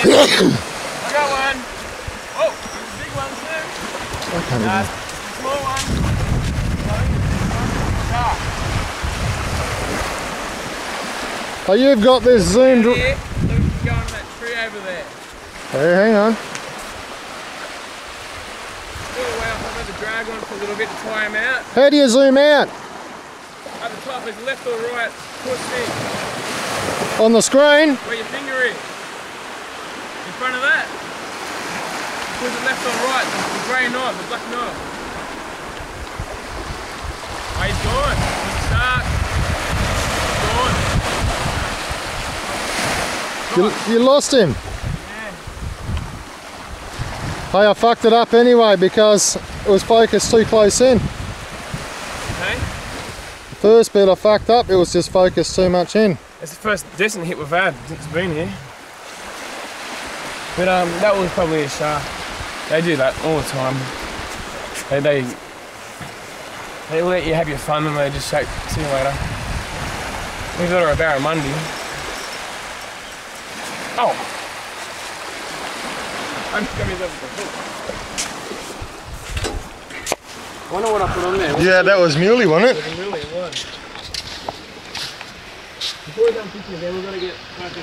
I got one. Oh, there's a big one too. Small one. Oh, you've got this zoomed. Look, you can go on that tree over there. Hey, hang on. All the way up, I've had to drag on for a little bit to try him out. How do you zoom out? At the top is left or right, push in. On the screen? Where your finger is. In front of that. Push it left or right, the grey knob, the black knob. Oh, he's gone. He's stuck. He's gone. You lost him. Yeah. Hey, I fucked it up anyway because it was focused too close in. Okay. The first bit I fucked up, it was just focused too much in. It's the first decent hit we've had since it's been here. But that was probably a shark. They do that all the time. They let you have your fun and they just say, see you later. We got her a barramundi. Oh! I'm coming over the hook. I wonder what I put on there. Yeah, that was muley, wasn't it? Really, it was. Before we're done fixing it, we've got to get back in.